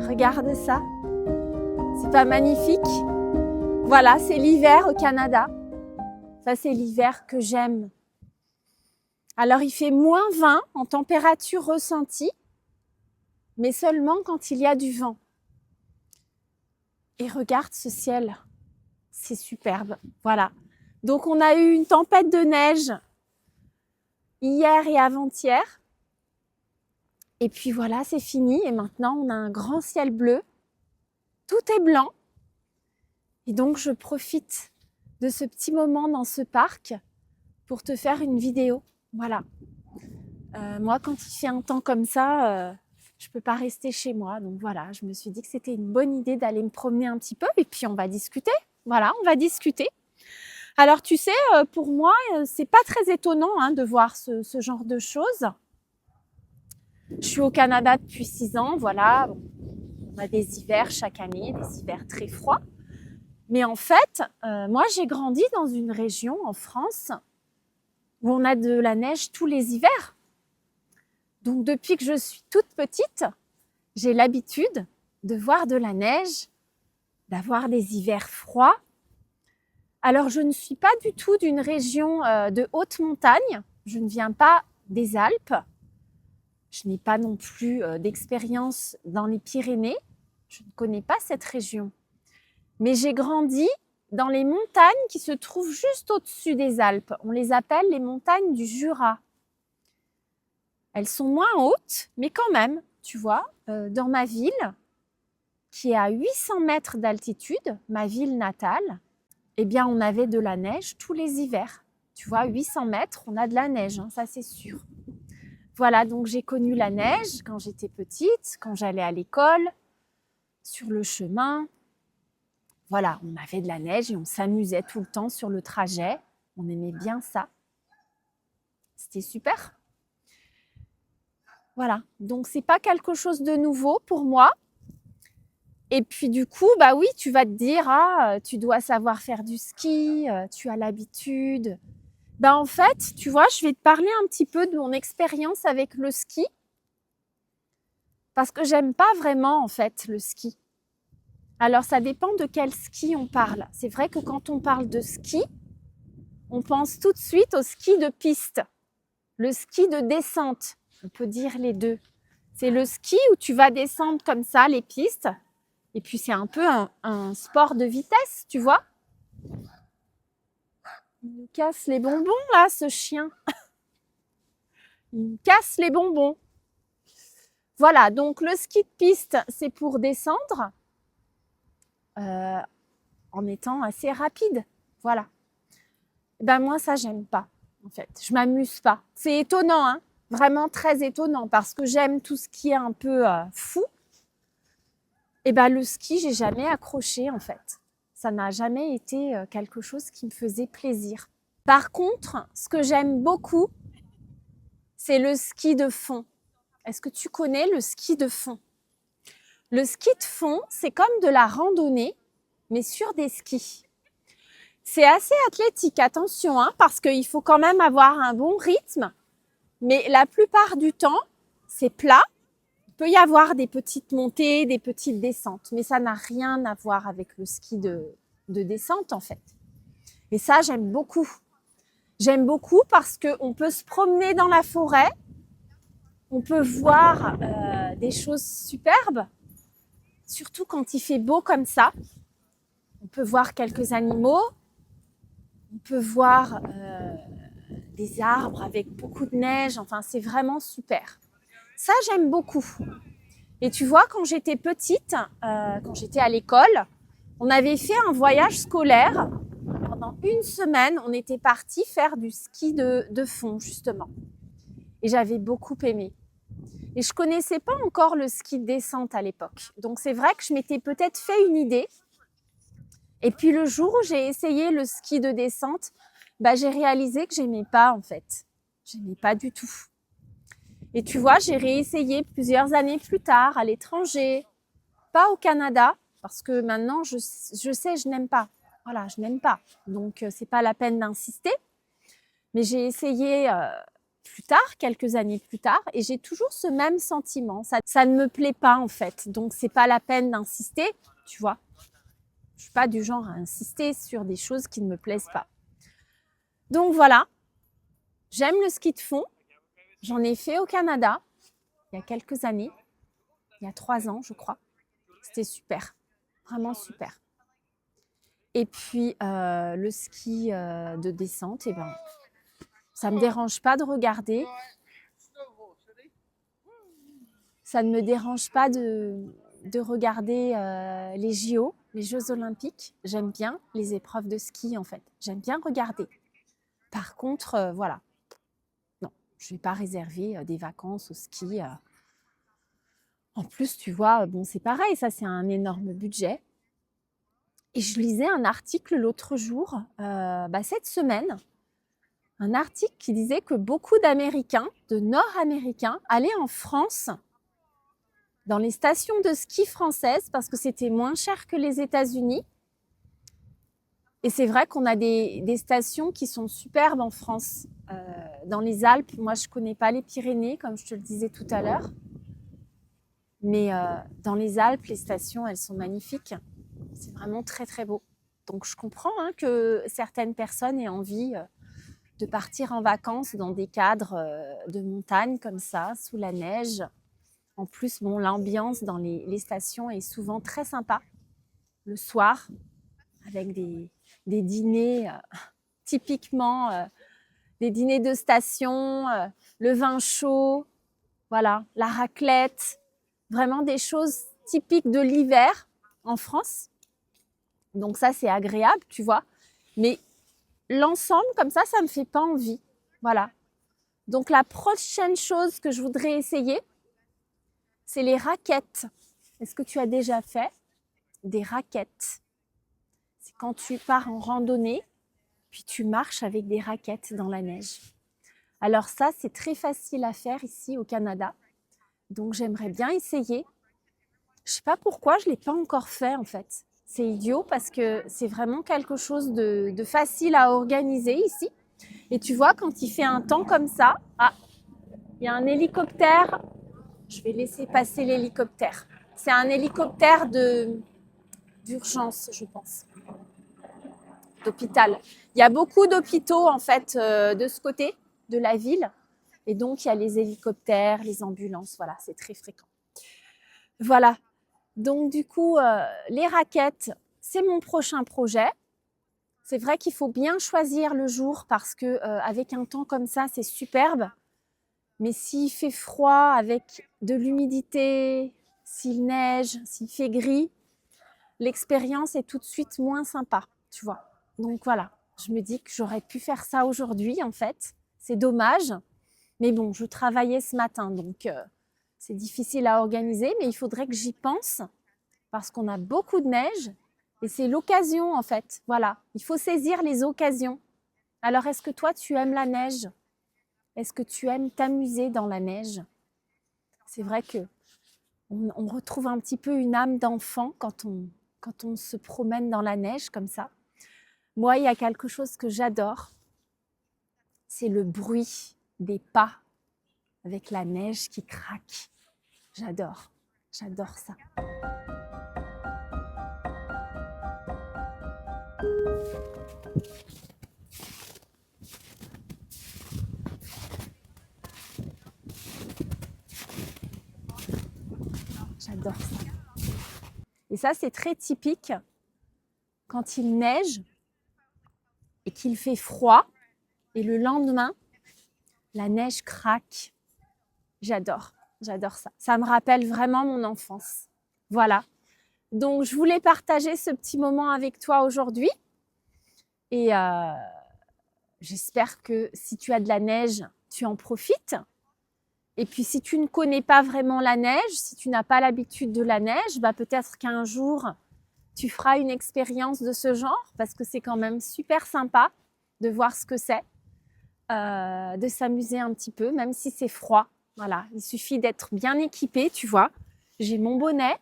Regarde ça, c'est pas magnifique? Voilà, c'est l'hiver au Canada. Ça, c'est l'hiver que j'aime. Alors, il fait -20 en température ressentie, mais seulement quand il y a du vent. Et regarde ce ciel, c'est superbe. Voilà. Donc, on a eu une tempête de neige hier et avant-hier. Et puis voilà, c'est fini. Et maintenant, on a un grand ciel bleu. Tout est blanc. Et donc, je profite de ce petit moment dans ce parc pour te faire une vidéo. Voilà. Moi, quand il fait un temps comme ça, je peux pas rester chez moi. Donc voilà, je me suis dit que c'était une bonne idée d'aller me promener un petit peu et puis on va discuter. Voilà, on va discuter. Alors tu sais, pour moi, c'est pas très étonnant de voir ce genre de choses. Je suis au Canada depuis 6 ans, voilà. On a des hivers chaque année, des hivers très froids. Mais en fait, moi, j'ai grandi dans une région en France où on a de la neige tous les hivers. Donc, depuis que je suis toute petite, j'ai l'habitude de voir de la neige, d'avoir des hivers froids. Alors, je ne suis pas du tout d'une région de haute montagne. Je ne viens pas des Alpes. Je n'ai pas non plus d'expérience dans les Pyrénées. Je ne connais pas cette région. Mais j'ai grandi dans les montagnes qui se trouvent juste au-dessus des Alpes. On les appelle les montagnes du Jura. Elles sont moins hautes, mais quand même, tu vois, dans ma ville, qui est à 800 mètres d'altitude, ma ville natale, eh bien, on avait de la neige tous les hivers. Tu vois, 800 mètres, on a de la neige, ça c'est sûr. Voilà, donc j'ai connu la neige quand j'étais petite, quand j'allais à l'école, sur le chemin. Voilà, on avait de la neige et on s'amusait tout le temps sur le trajet. On aimait bien ça. C'était super. Voilà, donc c'est pas quelque chose de nouveau pour moi. Et puis du coup, bah oui, tu vas te dire, tu dois savoir faire du ski, tu as l'habitude. Ben en fait, tu vois, je vais te parler un petit peu de mon expérience avec le ski. Parce que j'aime pas vraiment en fait le ski. Alors ça dépend de quel ski on parle. C'est vrai que quand on parle de ski, on pense tout de suite au ski de piste, le ski de descente. On peut dire les deux. C'est le ski où tu vas descendre comme ça les pistes. Et puis c'est un peu un sport de vitesse, tu vois. Il nous casse les bonbons là, ce chien. Il nous casse les bonbons. Voilà, donc le ski de piste, c'est pour descendre en étant assez rapide. Voilà. Ben moi, ça, j'aime pas, en fait. Je m'amuse pas. C'est étonnant, vraiment très étonnant, parce que j'aime tout ce qui est un peu fou. Et ben le ski, j'ai jamais accroché, en fait. Ça n'a jamais été quelque chose qui me faisait plaisir. Par contre, ce que j'aime beaucoup, c'est le ski de fond. Est-ce que tu connais le ski de fond? Le ski de fond, c'est comme de la randonnée, mais sur des skis. C'est assez athlétique, attention, parce qu'il faut quand même avoir un bon rythme. Mais la plupart du temps, c'est plat. Il peut y avoir des petites montées, des petites descentes, mais ça n'a rien à voir avec le ski de descente, en fait. Et ça, j'aime beaucoup. J'aime beaucoup parce qu'on peut se promener dans la forêt, on peut voir des choses superbes, surtout quand il fait beau comme ça. On peut voir quelques animaux, on peut voir des arbres avec beaucoup de neige, enfin c'est vraiment super. Ça, j'aime beaucoup. Et tu vois, quand j'étais petite, quand j'étais à l'école, on avait fait un voyage scolaire. Pendant une semaine, on était partis faire du ski de fond, justement. Et j'avais beaucoup aimé. Et je connaissais pas encore le ski de descente à l'époque. Donc c'est vrai que je m'étais peut-être fait une idée. Et puis le jour où j'ai essayé le ski de descente, j'ai réalisé que j'aimais pas en fait. J'aimais pas du tout. Et tu vois, j'ai réessayé plusieurs années plus tard à l'étranger, pas au Canada. parce que maintenant, je sais, je n'aime pas. Voilà, je n'aime pas. Donc, c'est pas la peine d'insister. Mais j'ai essayé plus tard, quelques années plus tard, et j'ai toujours ce même sentiment. Ça ne me plaît pas, en fait. Donc, c'est pas la peine d'insister, tu vois. Je suis pas du genre à insister sur des choses qui ne me plaisent pas. Donc, voilà. J'aime le ski de fond. J'en ai fait au Canada il y a quelques années. Il y a 3 ans, je crois. C'était super. Vraiment super. Et puis, le ski de descente, eh ben, ça ne me dérange pas de regarder. Ça ne me dérange pas de regarder les JO, les Jeux Olympiques. J'aime bien les épreuves de ski, en fait. J'aime bien regarder. Par contre, voilà. Non, je ne vais pas réserver des vacances au ski. En plus, tu vois, bon, c'est pareil, ça, c'est un énorme budget. Et je lisais un article l'autre jour, cette semaine, un article qui disait que beaucoup d'Américains, de Nord-Américains, allaient en France dans les stations de ski françaises parce que c'était moins cher que les États-Unis. Et c'est vrai qu'on a des stations qui sont superbes en France. Dans les Alpes, moi je ne connais pas les Pyrénées, comme je te le disais tout à l'heure. Mais dans les Alpes, les stations, elles sont magnifiques. C'est vraiment très très beau. Donc je comprends que certaines personnes aient envie de partir en vacances dans des cadres de montagne comme ça, sous la neige. En plus, bon, l'ambiance dans les stations est souvent très sympa. Le soir, avec des dîners typiquement, des dîners de station, le vin chaud, voilà, la raclette. Vraiment des choses typiques de l'hiver en France. Donc ça, c'est agréable, tu vois. Mais l'ensemble, comme ça ne me fait pas envie. Voilà. Donc la prochaine chose que je voudrais essayer, c'est les raquettes. Est-ce que tu as déjà fait des raquettes? C'est quand tu pars en randonnée, puis tu marches avec des raquettes dans la neige. Alors ça, c'est très facile à faire ici au Canada. Donc j'aimerais bien essayer. Je ne sais pas pourquoi je ne l'ai pas encore fait en fait. C'est idiot parce que c'est vraiment quelque chose de facile à organiser ici. Et tu vois, quand il fait un temps comme ça, il y a un hélicoptère. Je vais laisser passer l'hélicoptère. C'est un hélicoptère d'urgence, je pense, d'hôpital. Il y a beaucoup d'hôpitaux en fait de ce côté de la ville. Et donc, il y a les hélicoptères, les ambulances. Voilà, c'est très fréquent. Voilà. Donc, du coup, les raquettes, c'est mon prochain projet. C'est vrai qu'il faut bien choisir le jour parce que avec un temps comme ça, c'est superbe. Mais s'il fait froid avec de l'humidité, s'il neige, s'il fait gris, l'expérience est tout de suite moins sympa, tu vois. Donc voilà, je me dis que j'aurais pu faire ça aujourd'hui en fait. C'est dommage. Mais bon, je travaillais ce matin, donc c'est difficile à organiser, mais il faudrait que j'y pense parce qu'on a beaucoup de neige et c'est l'occasion en fait. Voilà, il faut saisir les occasions. Alors, est-ce que toi, tu aimes la neige? Est-ce que tu aimes t'amuser dans la neige? C'est vrai que on retrouve un petit peu une âme d'enfant quand on se promène dans la neige comme ça. Moi, il y a quelque chose que j'adore, c'est le bruit des pas avec la neige qui craque. J'adore ça. J'adore ça. Et ça, c'est très typique quand il neige et qu'il fait froid et le lendemain, la neige craque. J'adore ça. Ça me rappelle vraiment mon enfance. Voilà. Donc, je voulais partager ce petit moment avec toi aujourd'hui. Et j'espère que si tu as de la neige, tu en profites. Et puis, si tu ne connais pas vraiment la neige, si tu n'as pas l'habitude de la neige, peut-être qu'un jour, tu feras une expérience de ce genre parce que c'est quand même super sympa de voir ce que c'est, de s'amuser un petit peu, même si c'est froid. Voilà, il suffit d'être bien équipé, tu vois. J'ai mon bonnet,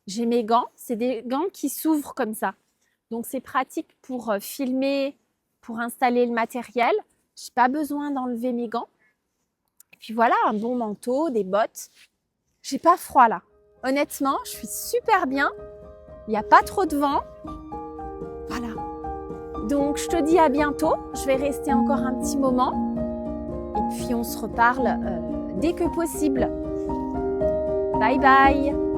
J'ai mes gants, c'est des gants qui s'ouvrent comme ça. Donc c'est pratique pour filmer, pour installer le matériel. Je n'ai pas besoin d'enlever mes gants. Et puis voilà, un bon manteau, des bottes. J'ai pas froid là. Honnêtement, je suis super bien. Il n'y a pas trop de vent. Voilà. Donc je te dis à bientôt. Je vais rester encore un petit moment. Et puis on se reparle dès que possible. Bye bye.